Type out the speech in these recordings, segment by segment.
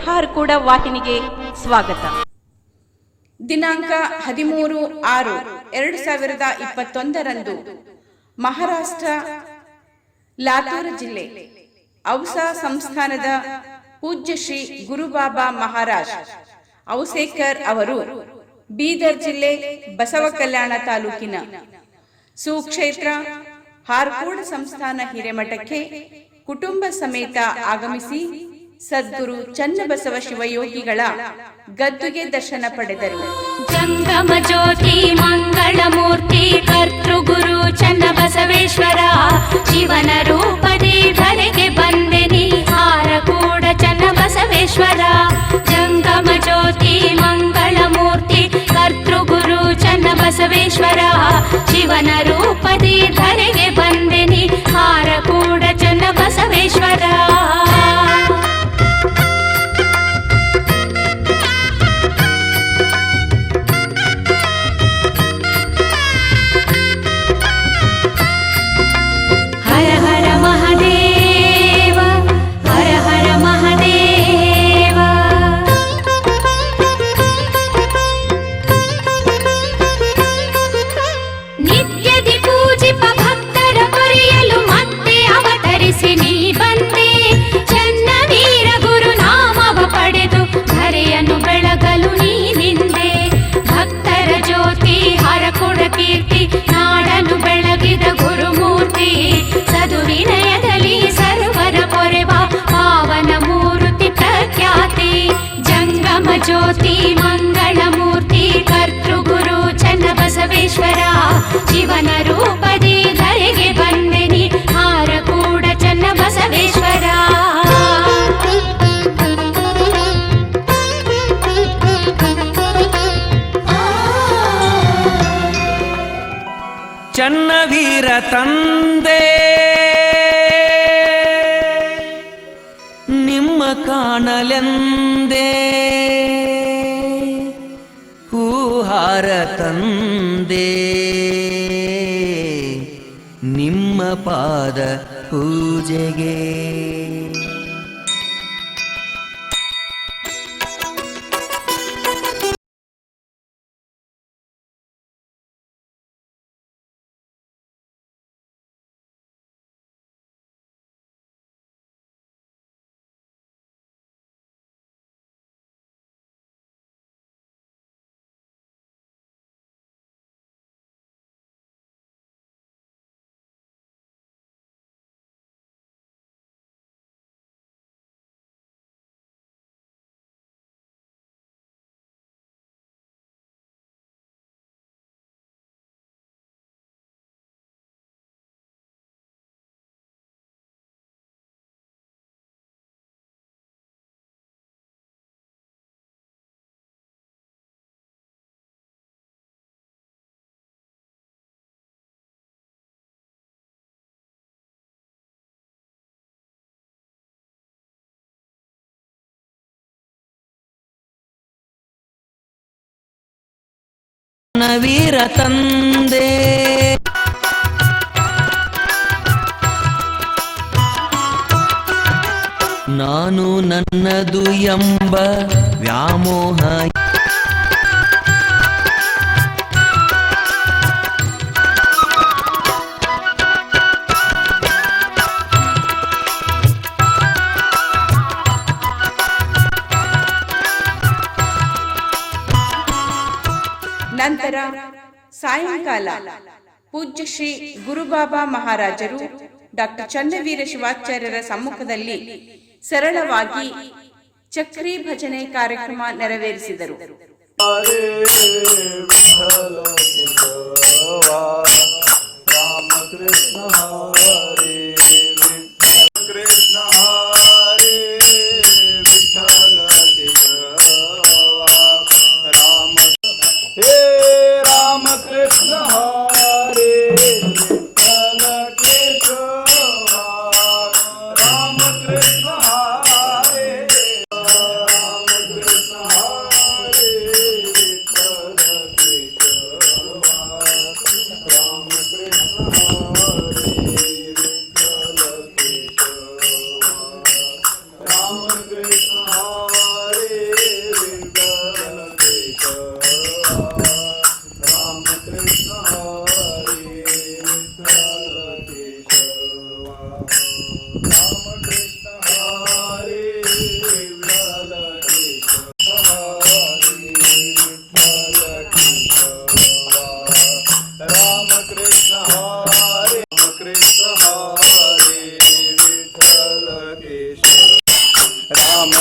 ಹಾರ್ಕೂಡ ವಾಹಿನಿಗೆ ಸ್ವಾಗತ. ದಿನಾಂಕ 13/6/2021 ಮಹಾರಾಷ್ಟ್ರ ಲಾತೂರ್ ಜಿಲ್ಲೆ ಔಸಾ ಸಂಸ್ಥಾನದ ಪೂಜ್ಯ ಶ್ರೀ ಗುರುಬಾಬಾ ಮಹಾರಾಜ್ ಔಸೇಕರ್ ಅವರು ಬೀದರ್ ಜಿಲ್ಲೆ ಬಸವಕಲ್ಯಾಣ ತಾಲೂಕಿನ ಸುಕ್ಷೇತ್ರ ಹಾರ್ಕೋಡ್ ಸಂಸ್ಥಾನ ಹಿರೇಮಠಕ್ಕೆ ಕುಟುಂಬ ಸಮೇತ ಆಗಮಿಸಿ ಸದ್ಗುರು ಚನ್ನಬಸವ ಶಿವಯೋಗಿಗಳ ಗದ್ದುಗೆ ದರ್ಶನ ಪಡೆದರು. ಜಂಗಮ ಜ್ಯೋತಿ ಮಂಗಳ ಮೂರ್ತಿ ಕರ್ತೃ ಗುರು ಚನ್ನಬಸವೇಶ್ವರ ಶಿವನ ರೂಪದಿ ಧರೆಗೆ ಬಂದೆ ನೀ ಹಾರಕೂಡ ಚನ್ನಬಸವೇಶ್ವರ. ಜಂಗಮ ಜ್ಯೋತಿ ಮಂಗಳ ಮೂರ್ತಿ ಕರ್ತೃ ಗುರು ಚನ್ನಬಸವೇಶ್ವರ ಶಿವನ ರೂಪದಿ ಧರೆಗೆ ಬಂದೆ ನೀ ಹಾರಕೂಡ ಚನ್ನಬಸವೇಶ್ವರ. ಕೀರ್ತಿ ನಾಡನು ಬೆಳಗಿದ ಗುರುಮೂರ್ತಿ ಸದುವಿನಯದಲ್ಲಿ ಸರ್ವರ ಪೊರೆವ ಪಾವನ ಮೂರ್ತಿ ಪ್ರಖ್ಯಾತಿ. ಜಂಗಮ ಜ್ಯೋತಿ ಮಂಗಳ ಮೂರ್ತಿ ಕರ್ತೃ ಗುರು ಚನ್ನಬಸವೇಶ್ವರ ಶಿವನ ರೂಪದಿ ಧರೆಗೆ ಬಂದೆ ನೀ ಹಾರಕೂಡ ಚನ್ನಬಸವೇಶ್ವರ. ಚನ್ನವೀರ ತಂದೆ ನಿಮ್ಮ ಕಾಣಲೆಂದೇ ಹೂಹಾರ ತಂದೆ ನಿಮ್ಮ ಪಾದ ಪೂಜೆಗೆ. ವೀರ ತಂದೆ ನಾನು ನನ್ನದು ಎಂಬ ವ್ಯಾಮೋಹ ನಂತರ ಸಾಯಂಕಾಲ ಪೂಜ್ಯ ಶ್ರೀ ಗುರುಬಾಬಾ ಮಹಾರಾಜರು ಡಾಕ್ಟರ್ ಚನ್ನವೀರ ಶಿವಾಚಾರ್ಯರ ಸಮ್ಮುಖದಲ್ಲಿ ಸರಳವಾಗಿ ಚಕ್ರಿ ಭಜನೆ ಕಾರ್ಯಕ್ರಮ ನೆರವೇರಿಸಿದರು.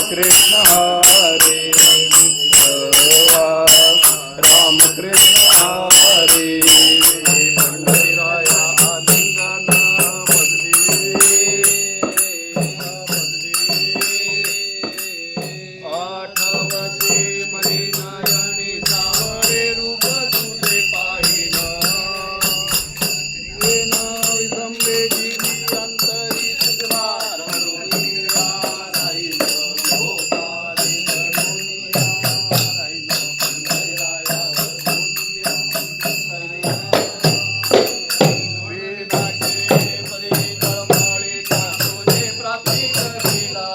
Krishna Hare Krishna Ram Krishna Hare Pandharaya Anandana आठवसे परिणयनी सावरे रूप तुझे पाहिना विसंबे जीवी अंतरी तुझवार दुनिया राहील गोपाली दुनिया राहील पंढराया वेदाचे परिकर माळे तुझे प्राप्ती करीला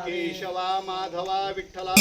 केशवा माधवा विठ्ठला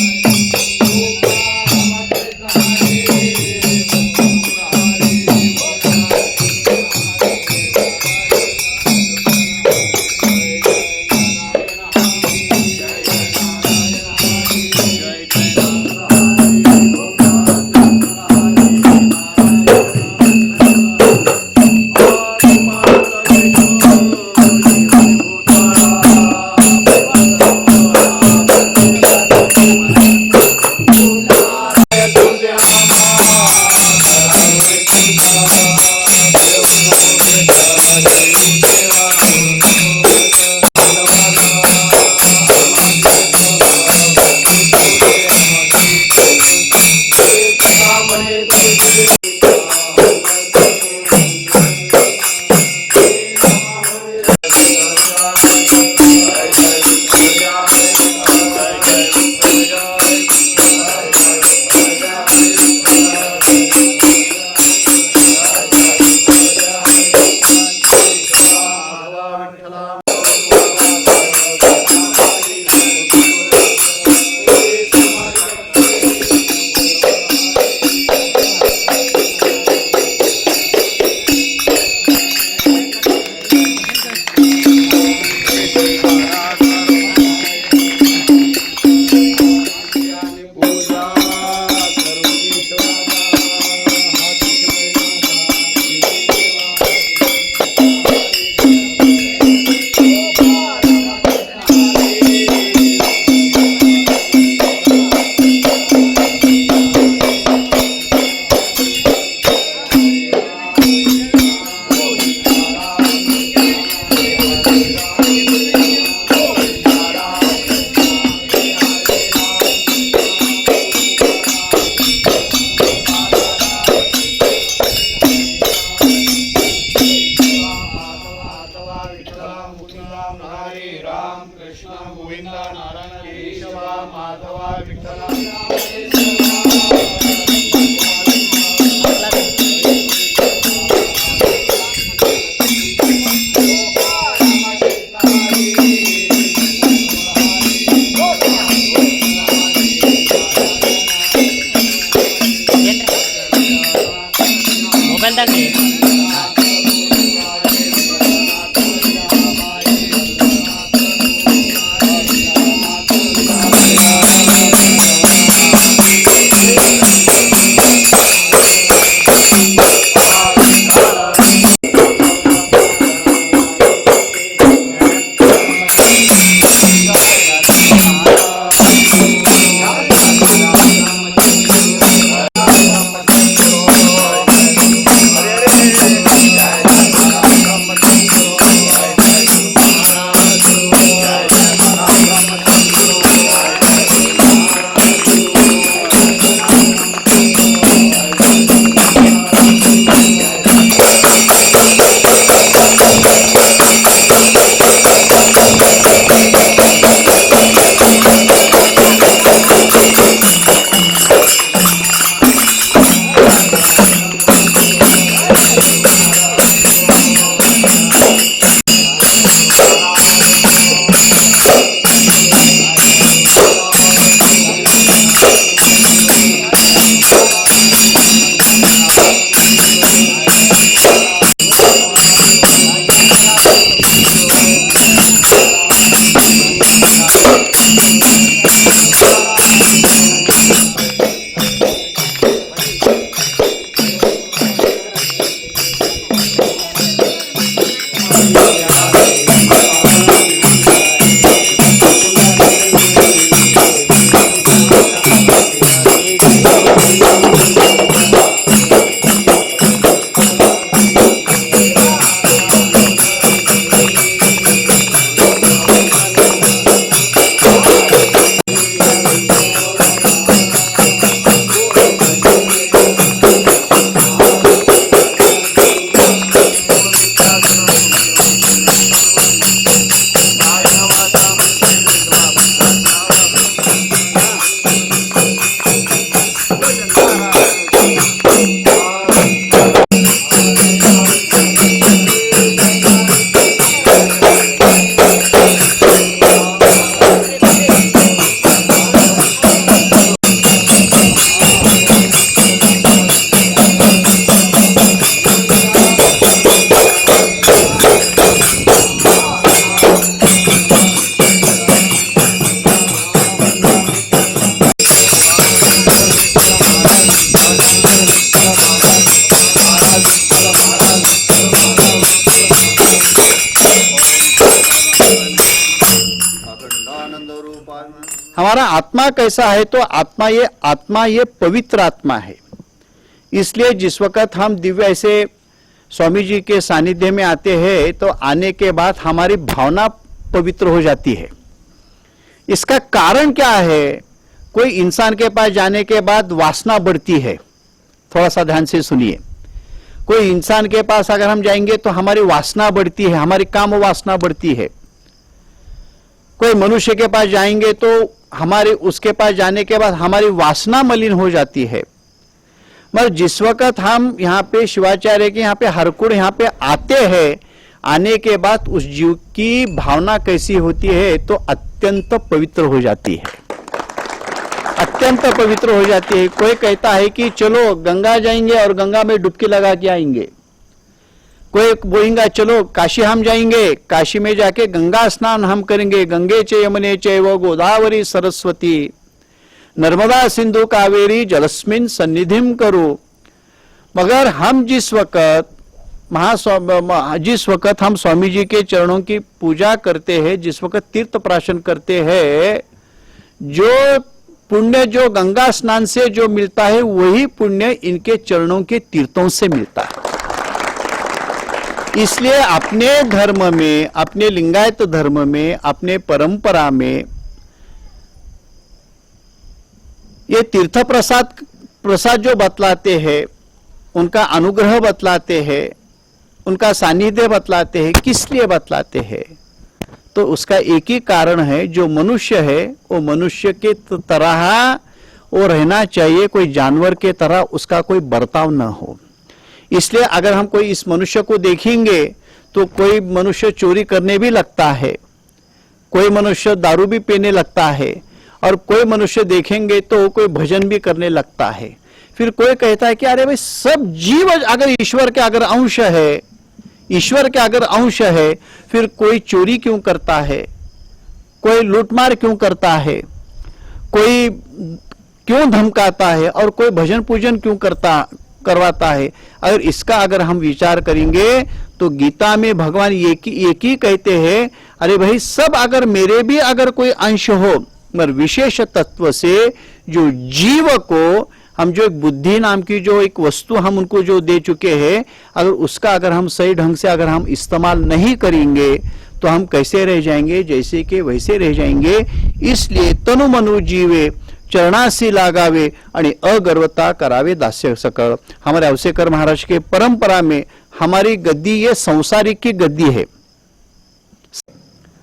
हमारा आत्मा कैसा है, तो आत्मा ये पवित्र आत्मा है। इसलिए जिस वक्त हम दिव्य ऐसे स्वामी जी के सानिध्य में आते हैं तो आने के बाद हमारी भावना पवित्र हो जाती है। इसका कारण क्या है? कोई इंसान के पास जाने के बाद वासना बढ़ती है। थोड़ा सा ध्यान से सुनिए। कोई इंसान के पास अगर हम जाएंगे तो हमारी वासना बढ़ती है, हमारी काम वासना बढ़ती है। कोई मनुष्य के पास जाएंगे तो हमारे उसके पास जाने के बाद हमारी वासना मलिन हो जाती है। मगर जिस वक्त हम यहाँ पे शिवाचार्य के यहाँ पे हरकुड़ यहाँ पे आते हैं, आने के बाद उस जीव की भावना कैसी होती है, तो अत्यंत पवित्र हो जाती है, अत्यंत पवित्र हो जाती है। कोई कहता है कि चलो गंगा जाएंगे और गंगा में डुबकी लगा के आएंगे। कोई बोलेगा चलो काशी हम जाएंगे, काशी में जाके गंगा स्नान हम करेंगे। गंगे च यमुने चैव गोदावरी सरस्वती नर्मदा सिंधु कावेरी जलस्मिन सन्निधिम करो। मगर हम जिस वक्त हम स्वामी जी के चरणों की पूजा करते हैं, जिस वक्त तीर्थ प्राशन करते हैं, जो पुण्य जो गंगा स्नान से जो मिलता है वही पुण्य इनके चरणों के तीर्थों से मिलता है। इसलिए अपने धर्म में, अपने लिंगायत धर्म में, अपने परंपरा में ये तीर्थ प्रसाद जो बतलाते हैं, उनका अनुग्रह बतलाते हैं, उनका सानिध्य बतलाते हैं, किस लिए बतलाते हैं? तो उसका एक ही कारण है, जो मनुष्य है वो मनुष्य के तरह वो रहना चाहिए, कोई जानवर के तरह उसका कोई बर्ताव न हो। इसलिए अगर हम कोई इस मनुष्य को देखेंगे तो कोई मनुष्य चोरी करने भी लगता है, कोई मनुष्य दारू भी पीने लगता है, और कोई मनुष्य देखेंगे तो कोई भजन भी करने लगता है। फिर कोई कहता है कि अरे भाई सब जीव अगर ईश्वर के अगर अंश है, ईश्वर के अगर अंश है, फिर कोई चोरी क्यों करता है, कोई लूटमार क्यों करता है, कोई क्यों धमकाता है, और कोई भजन पूजन क्यों करवाता है? अगर इसका अगर हम विचार करेंगे तो गीता में भगवान एक ही कहते हैं, अरे भाई सब अगर मेरे भी अगर कोई अंश हो, मगर विशेष तत्व से जो जीव को हम जो एक बुद्धि नाम की जो एक वस्तु हम उनको जो दे चुके हैं, अगर उसका अगर हम सही ढंग से अगर हम इस्तेमाल नहीं करेंगे तो हम कैसे रह जाएंगे? जैसे कि वैसे रह जाएंगे। इसलिए तनु मनु जीवे चरणासी लागावे आणि अगर्वता करावे दास्य सकळ। हमारे अवसेकर महाराज के परंपरा में हमारी गद्दी ये संसारिक की गद्दी है,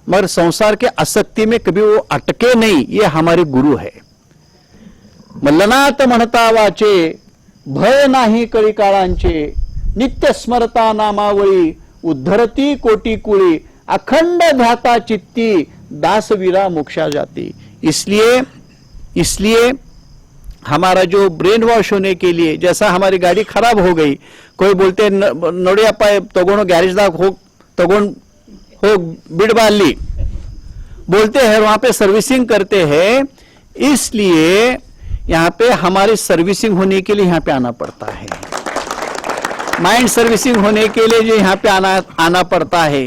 मगर संसार के आसक्ति में कभी वो अटके नहीं, ये हमारे गुरु है। मल्लनाथ म्हणता वाचे भय नाही कळी काळांचे, नित्य स्मरता नामावळी उद्धरती कोटी कुळी, अखंड ध्याता चित्ती दासवीरा मोक्षा जाती। इसलिए हमारा जो ब्रेन वॉश होने के लिए, जैसा हमारी गाड़ी खराब हो गई, कोई बोलते नोड़िया पाए तगोण गैरेज दाग हो तगोण हो बिड़बाली बोलते हैं, वहां पे सर्विसिंग करते हैं। इसलिए यहाँ पे हमारी सर्विसिंग होने के लिए यहाँ पे आना पड़ता है, माइंड सर्विसिंग होने के लिए जो यहाँ पे आना पड़ता है।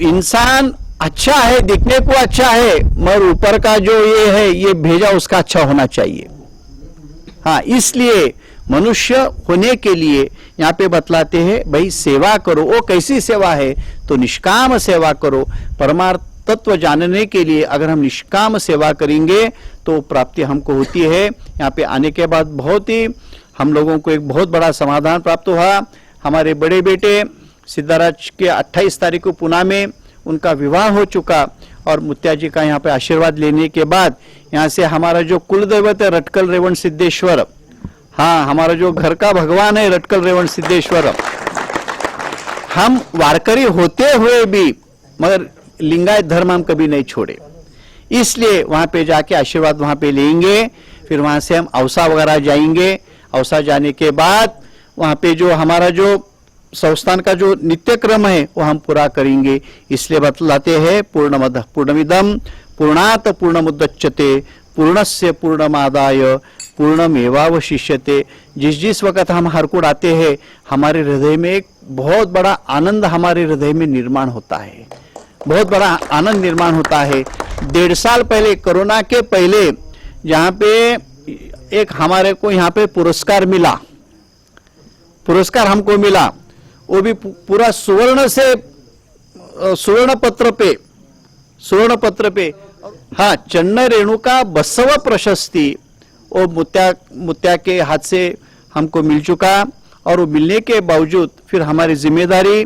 इंसान अच्छा है, दिखने को अच्छा है, मगर ऊपर का जो ये है ये भेजा उसका अच्छा होना चाहिए। हाँ, इसलिए मनुष्य होने के लिए यहाँ पे बतलाते हैं भाई सेवा करो। वो कैसी सेवा है? तो निष्काम सेवा करो। परमार्थ तत्व जानने के लिए अगर हम निष्काम सेवा करेंगे तो प्राप्ति हमको होती है। यहाँ पे आने के बाद बहुत ही हम लोगों को एक बहुत बड़ा समाधान प्राप्त हुआ। हमारे बड़े बेटे सिद्धाराज के 28 तारीख को पुणे में उनका विवाह हो चुका, और मुत्या जी का यहाँ पे आशीर्वाद लेने के बाद यहाँ से हमारा जो कुलदैवत है रटकल रेवण सिद्धेश्वर, हाँ हमारा जो घर का भगवान है रटकल रेवण सिद्धेश्वर, हम वारकरी होते हुए भी मगर लिंगायत धर्म हम कभी नहीं छोड़े। इसलिए वहां पे जाके आशीर्वाद वहां पे लेंगे। फिर वहां से हम औसा वगैरह जाएंगे। औसा जाने के बाद वहां पे जो हमारा जो संस्थान का जो नित्य क्रम है वो हम पूरा करेंगे। इसलिए बतलाते हैं पूर्णमिदम पूर्णात पूर्णमुदच्यते पूर्णस्य पूर्णमादाय पूर्णमेवावशिष्यते। जिस वक्त हम हरकुड़ आते हैं हमारे हृदय में एक बहुत बड़ा आनंद हमारे हृदय में निर्माण होता है। बहुत बड़ा आनंद निर्माण होता है। 1.5 साल पहले, कोरोना के पहले, जहाँ पे एक हमारे को यहाँ पे पुरस्कार हमको मिला, वो भी पूरा सुवर्ण पत्र पे हाँ, चन्न रेणुका बसव प्रशस्ति वो मुत्या के हाथ से हमको मिल चुका। और वो मिलने के बावजूद फिर हमारी जिम्मेदारी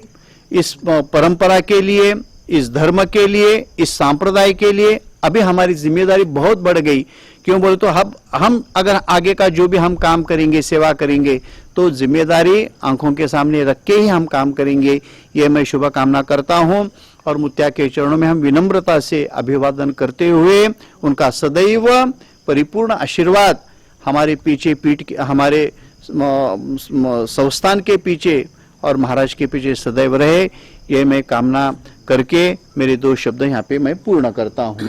इस परंपरा के लिए, इस धर्म के लिए, इस सांप्रदाय के लिए अभी हमारी जिम्मेदारी बहुत बढ़ गई। क्यों बोले तो हम अगर आगे का जो भी हम काम करेंगे, सेवा करेंगे, तो जिम्मेदारी आंखों के सामने रख के ही हम काम करेंगे। ये मैं शुभकामना करता हूं और मुत्या के चरणों में हम विनम्रता से अभिवादन करते हुए उनका सदैव परिपूर्ण आशीर्वाद हमारे पीछे हमारे संस्थान के पीछे और महाराज के पीछे सदैव रहे, ये मैं कामना करके मेरे 2 शब्द यहाँ पे मैं पूर्ण करता हूँ।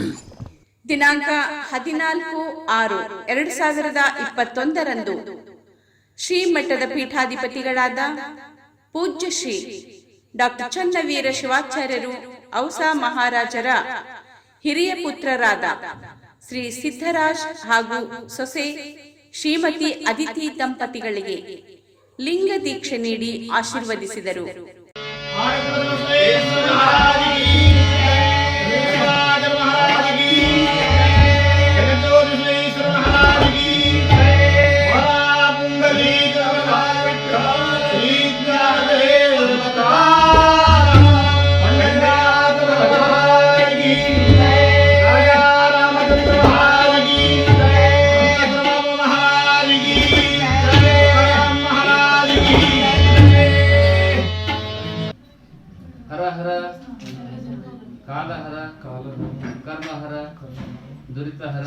ದಿನಾಂಕ 14/6/2021 ಶ್ರೀಮಠದ ಪೀಠಾಧಿಪತಿಗಳಾದ ಪೂಜ್ಯ ಶ್ರೀ ಡಾಕ್ಟರ್ ಚನ್ನವೀರ ಶಿವಾಚಾರ್ಯರು ಔಸಾ ಮಹಾರಾಜರ ಹಿರಿಯ ಪುತ್ರರಾದ ಶ್ರೀ ಸಿದ್ದರಾಜ್ ಹಾಗೂ ಸೊಸೆ ಶ್ರೀಮತಿ ಅದಿತಿ ದಂಪತಿಗಳಿಗೆ ಲಿಂಗ ದೀಕ್ಷೆ ನೀಡಿ ಆಶೀರ್ವದಿಸಿದರು. ಕಾಲಹರ ಕರ್ಮಹರ ದುರಿತಹರ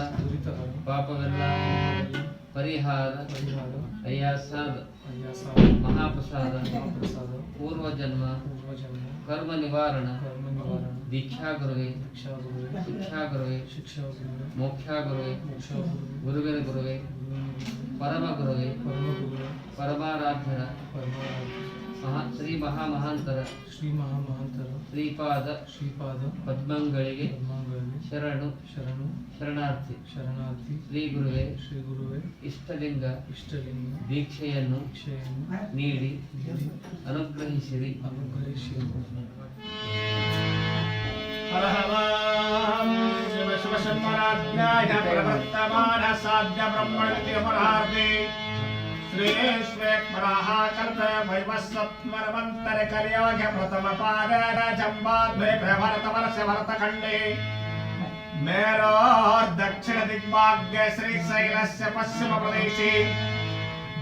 ಪಾಪವೆಲ್ಲ ಪರಿಹಾರ ಅಯ್ಯಾಸಾದ ಮಹಾಪ್ರಸಾದ ಪೂರ್ವಜನ್ಮ ಕರ್ಮ ನಿವಾರಣ ದೀಕ್ಷಾ ಗುರುವೆ ಶಿಕ್ಷಾ ಗುರುವೆ ಮೋಕ್ಷಾ ಗುರುವೆ ಗುರುವಿನ ಗುರುವೆ ಪರಮ ಗುರುವೆ ಪರಮಾರಾಧ್ಯರ ಶ್ರೀ ಮಹಾಮಹಾಂತರ ಶ್ರೀಪಾದ ಪದ್ಮಂಗಳಿಗೆ ಶರಣು ಶರಣಾರ್ಥಿ ಶ್ರೀ ಗುರುವೆ ಇಷ್ಟಲಿಂಗ ದೀಕ್ಷೆಯನ್ನು ನೀಡಿ ಅನುಗ್ರಹಿಸಿರಿ. मेरोर दक्षिण दिग्भाग्य श्रीशैलस्य पश्चिम प्रदेशे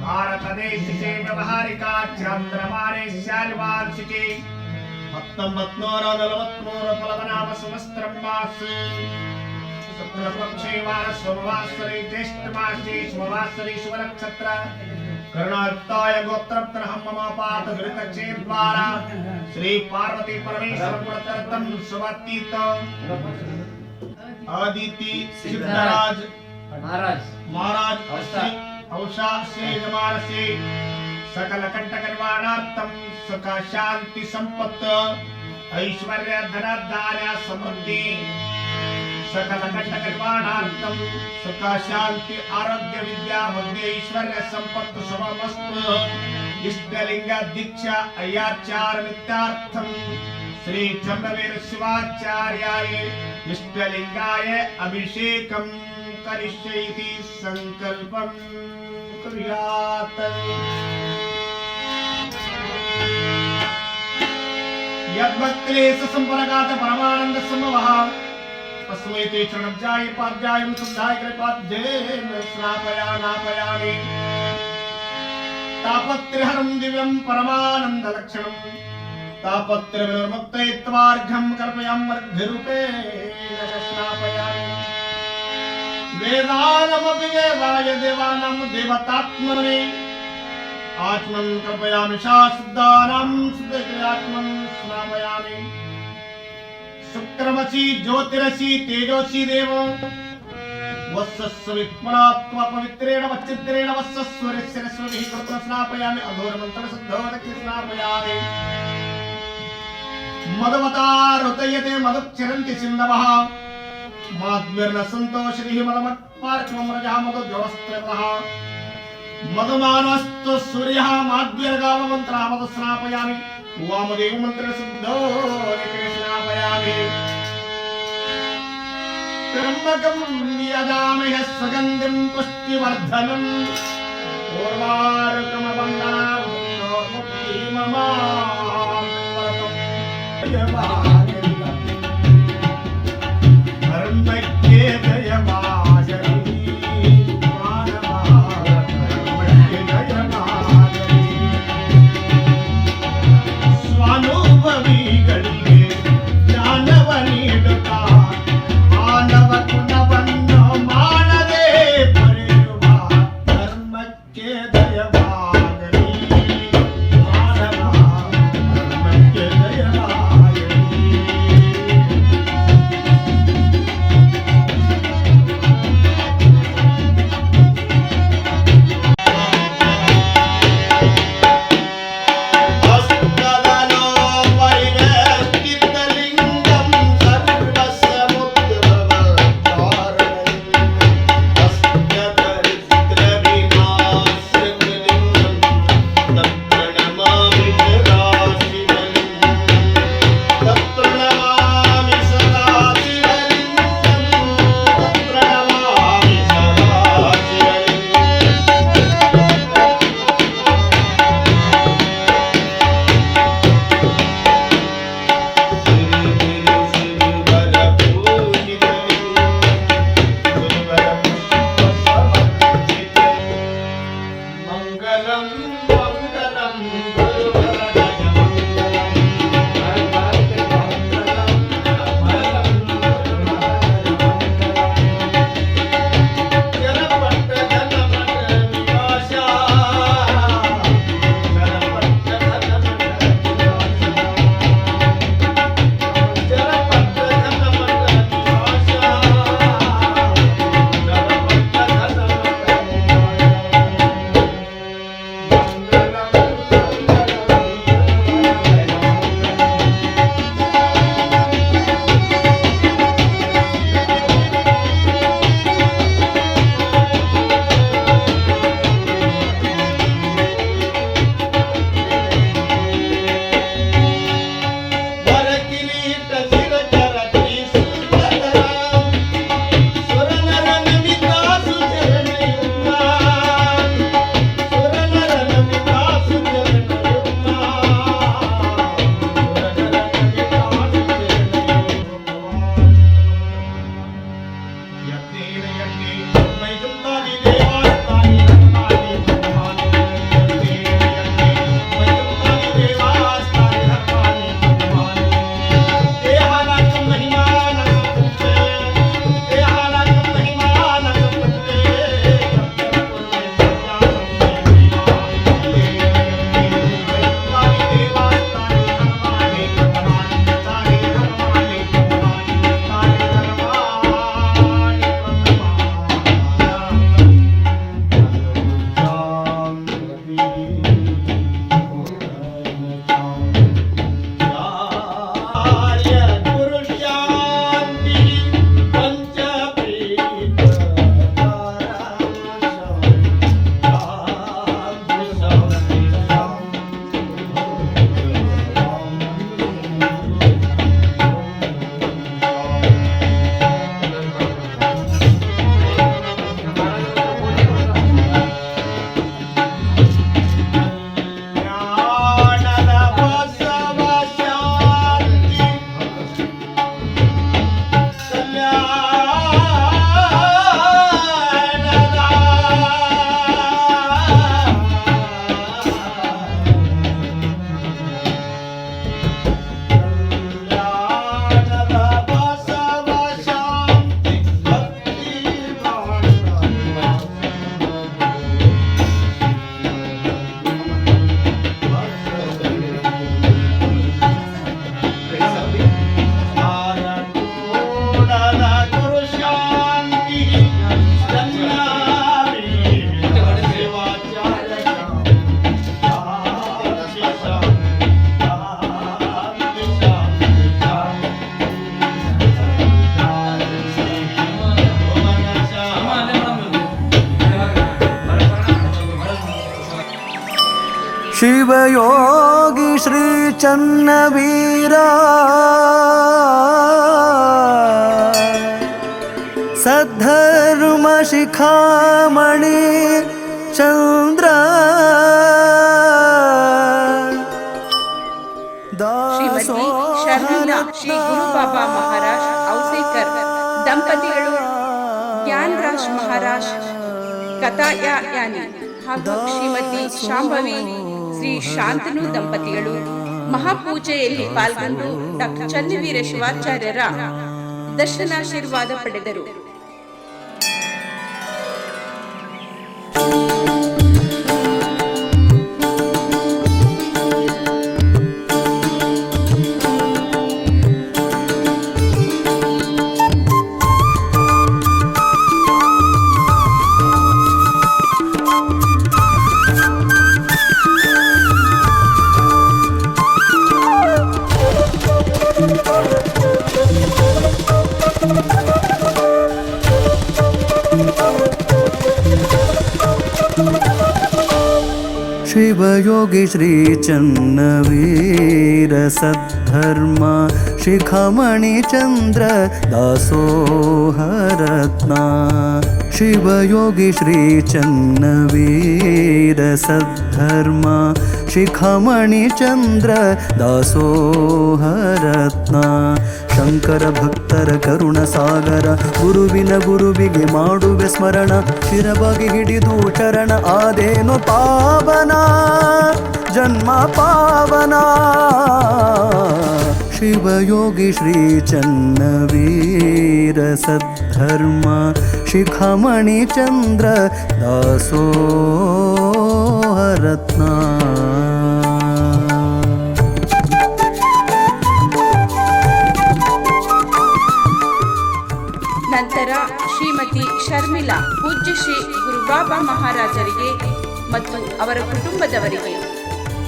भारत देश से व्यवहारिका चंद्रमाने शालिवार्षिके 1943 फलवनाम संवत्सरं मासे शुक्लपक्षे वारसोमवासरे ज्येष्ठ मासे सोमवासरे शुभनक्षत्र कर्णाताय गोत्रत्रहं मम पात धृतक्षे द्वारा श्री पार्वती परमेश्वर पुरतरतम सुवतीत आदिति सिद्धराज महाराज औषा से जमार से सकल कंटक निवारणार्थम सुख शांति संपत्त ऐश्वर्य धन धान्य समृद्धि सकल कंटक निवारणार्थम सुख शांति आरोग्य विद्या बुद्धि ऐश्वर्य संपत्त शुभमस्तु. इष्टलिंग दीक्षा अय्याचार नित्यार्थम श्री चंद्रवीर शिवाचार्याय इष्टलिंगाय अभिषेकं करिष्येति संकल्पं कुर्यात्. यद्भक्तिलेश संपरगात परमानंद समवः तस्मै ते चरणब्जाय पाद्याय शुद्धाय कृपाद्येन स्नापयामि. तापत्रयहरं दिव्यं परमानंद लक्षणं तापत्र विमुक्तयित्वार्घ्यं कल्पयाम्यर्घ्यरूपेण स्नापयामि. वेदानमपि वेदाय देवानां देवतात्मने आत्मं कल्पयामि शुद्धानां शुद्धेत्यात्मं स्नापयामि. शुक्रमसि ज्योतिरसि तेजोसि देव वत्सस्व वित्मनात्वा पवित्रेण वच्चित्रेण वत्सस्वरेण स्वभिः कृत्वा स्नापयामि. अघोरमन्त्रसिद्धोदके स्नापयामि. मदवतारुतयते मदुच्चरन्ति सिन्धवः माद्भिर्न सन्तोषिः मदमत्पार्श्वं रजः मदोज्ज्वलस्त्रवः मदमानस्तु सूर्यः माद्भिर्गावमन्त्रः मदस्नापयामि वामदेव मन्त्रसिद्धो निकृष्णापयामि त्र्यम्बकं यजामहे सुगन्धिं पुष्टिवर्धनम् ಸ್ವಾನುಭವಿಗಳಿಗೆ ಜ್ಞಾನವ ನೀಡುತ್ತಾ ಮಾನವ ಗುಣವನ್ನು ಮಾಡದೆ ಪಡೆಯುವ ಧರ್ಮಕ್ಕೆ ದಯವಾಗಲಿ ಮಾನವ ಧರ್ಮಕ್ಕೆ ದಯವಾಗಲಿ. ಶಿವಯೋಗಿ ಶ್ರೀ ಚನ್ನವೀರ ಸದ್ಧರ್ಮ ಶಿಖಾಮಣಿ ಚಂದ್ರ ಶ್ರೀಮತಿ ಶರ್ಮಿಳಾ ಶ್ರೀ ಗುರು ಬಾಬಾ ಮಹಾರಾಜ್ ಔಸೇಕರ್ ದಂಪತಿಗಳು ಜ್ಞಾನರಾಜ್ ಮಹಾರಾಜ್ ಕತಾಯಾನಿ ಹಾಗೂ ಶ್ರೀಮತಿ ಶಾಂಭವಿ ಶ್ರೀ ಶಾಂತನು ದಂಪತಿಗಳು ಮಹಾಪೂಜೆಯಲ್ಲಿ ಪಾಲ್ಗೊಂಡು ಡಾಕ್ಟರ್ ಚನ್ನವೀರ ಶಿವಾಚಾರ್ಯರ ದರ್ಶನಾಶೀರ್ವಾದ ಪಡೆದರು. ಶಿವಯೋಗಿ ಶ್ರೀ ಚನ್ನವೀರ ಸದ್ಧರ್ಮ ಶಿಖಾಮಣಿ ಚಂದ್ರ ದಾಸೋಹರತ್ನ. ಶಿವಯೋಗಿ ಶ್ರೀ ಚನ್ನವೀರ ಸದ್ಧರ್ಮ ಶಿಖಾಮಣಿ ಚಂದ್ರ ದಾಸೋಹರತ್ನ. ಶಂಕರ ಭಕ್ತರ ಕರುಣ ಸಾಗರ ಗುರುವಿನ ಗುರುವಿಗೆ ಮಾಡುವೆ ಸ್ಮರಣ. ಶಿರವಾಗಿ ಹಿಡಿದು ಚರಣ ಆದೇನು ಪಾವನ ಜನ್ಮ ಪಾವನ. ಶಿವಯೋಗಿ ಶ್ರೀ ಚನ್ನವೀರ ಸದ್ಧರ್ಮ ಶಿಖಾಮಣಿ ಚಂದ್ರ ದಾಸೋಹರತ್ನ. ನಂತರ ಶ್ರೀಮತಿ ಶರ್ಮಿಳಾ ಪೂಜ್ಯ ಶ್ರೀ ಗುರುಬಾಬಾ ಮಹಾರಾಜರಿಗೆ ಮತ್ತು ಅವರ ಕುಟುಂಬದವರಿಗೆ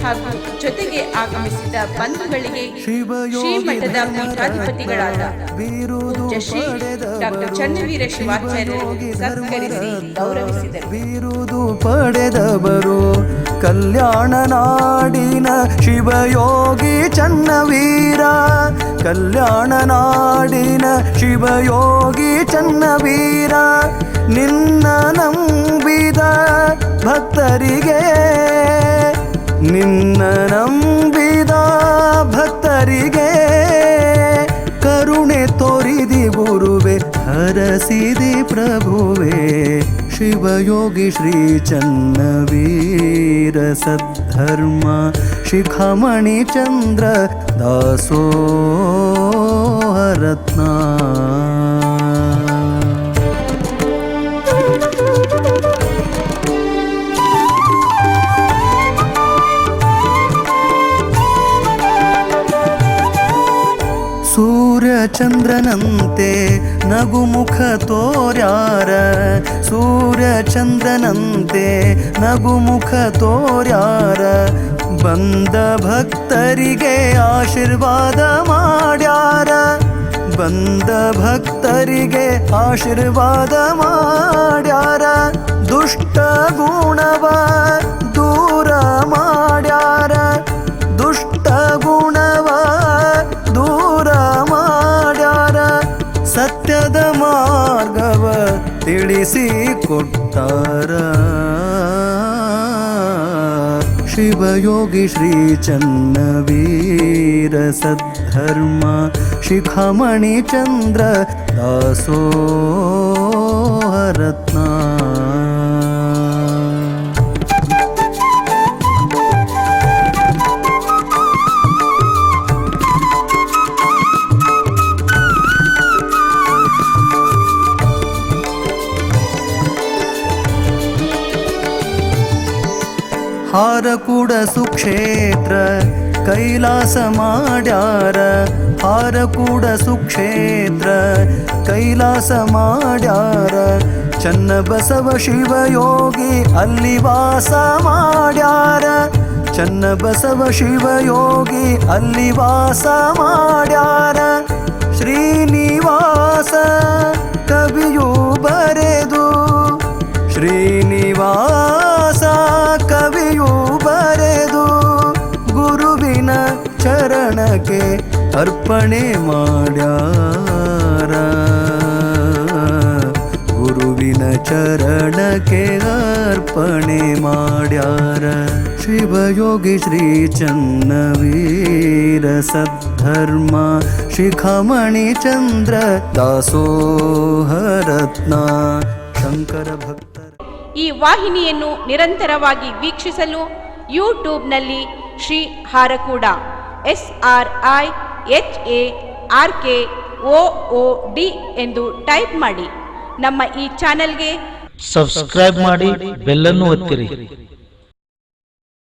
ಹಾಗೂ ಜೊತೆಗೆ ಆಗಮಿಸಿದ ಬಂಧುಗಳಿಗೆ ಶ್ರೀಮಠದ ಪೀಠಾಧಿಪತಿಗಳಾದ ಪೂಜ್ಯ ಶ್ರೀ ಡಾಕ್ಟರ್ ಚನ್ನವೀರ ಶಿವಾಚಾರ್ಯರು ಸತ್ಕರಿಸಿ ಗೌರವಿಸಿದರು. ಬಿರುದು ಪಡೆದವರು ಕಲ್ಯಾಣ ನಾಡಿನ ಶಿವಯೋಗಿ ಚನ್ನವೀರ. ಕಲ್ಯಾಣ ನಾಡಿನ ಶಿವಯೋಗಿ ಚನ್ನವೀರ. ನಿನ್ನ ನಂಬಿದ ಭಕ್ತರಿಗೆ ನಿನ್ನ ನಂಬಿದ ಭಕ್ತರಿಗೆ ಕರುಣೆ ತೋರಿದಿ ಗುರುವೆ ಹರಸಿದಿ ಪ್ರಭುವೆ. ಶಿವಯೋಗಿ ಶ್ರೀ ಚನ್ನವೀರ ಸದ್ಧರ್ಮ ಶಿಖಾಮಣಿ ಚಂದ್ರ ದಾಸೋಹರತ್ನ. ಸೂರ್ಯಚಂದ್ರನಂತೆ ನಗುಮುಖ ತೋರ್ಯಾರ. ಸೂರ್ಯಚಂದ್ರನಂತೆ ನಗುಮುಖ ತೋರ್ಯಾರ. ಬಂದ ಭಕ್ತರಿಗೆ ಆಶೀರ್ವಾದ ಮಾಡ್ಯಾರ. ಬಂದ ಭಕ್ತರಿಗೆ ಆಶೀರ್ವಾದ ಮಾಡ್ಯಾರ. ದುಷ್ಟ ಗುಣವ ದೂರ ಮಾಡ್ಯಾರ. ದುಷ್ಟ ಗುಣವ ದೂರ ಮಾಡ್ಯಾರ. ಸತ್ಯದ ಮಾರ್ಗವ ತಿಳಿಸಿ ಕೊಟ್ಟಾರ. ಶಿವಯೋಗಿ ಶ್ರೀ ಚನ್ನವೀರ ಸದ್ಧರ್ಮ ಶಿಖಾಮಣಿ ಚಂದ್ರ ದಾಸೋಹರತ್ನ. ಹಾರಕೂಡ ಸುಕ್ಷೇತ್ರ ಕೈಲಾಸ ಮಾಡ್ಯಾರ. ಹಾರಕೂಡ ಸುಕ್ಷೇತ್ರ ಕೈಲಾಸ ಮಾಡ್ಯಾರ. ಚನ್ನಬಸವ ಶಿವಯೋಗಿ ಅಲ್ಲಿ ವಾಸ ಮಾಡ್ಯಾರ. ಚನ್ನಬಸವ ಶಿವಯೋಗಿ ಅಲ್ಲಿ ವಾಸ ಮಾಡ್ಯಾರ. ಶ್ರೀನಿವಾಸ ಕವಿಯು ಬರೆದು ಶ್ರೀನಿವಾಸ ಕವಿಯು ಬರೆದು ಅರ್ಪಣೆ ಮಾಡ್ಯಾರ ಗುರುವಿನ ಚರಣಕ್ಕೆ ಅರ್ಪಣೆ ಮಾಡ್ಯಾರ ಶಿವಯೋಗಿ ಶ್ರೀ ಚನ್ನವೀರ ಸದ್ಧರ್ಮ ಶಿಖಾಮಣಿ ಚಂದ್ರ ದಾಸೋಹರತ್ನ ಶಂಕರ ಭಕ್ತರ ಈ ವಾಹಿನಿಯನ್ನು ನಿರಂತರವಾಗಿ ವೀಕ್ಷಿಸಲು ಯೂಟ್ಯೂಬ್ನಲ್ಲಿ ಶ್ರೀ ಹಾರಕೂಡ SRIHARKOOD ಎಂದು ಟೈಪ್ ಮಾಡಿ. ನಮ್ಮ ಈ ಚಾನೆಲ್ಗೆ ಸಬ್ಸ್ಕ್ರೈಬ್ ಮಾಡಿ, ಬೆಲ್ಲನ್ನು ಒತ್ತಿರಿ.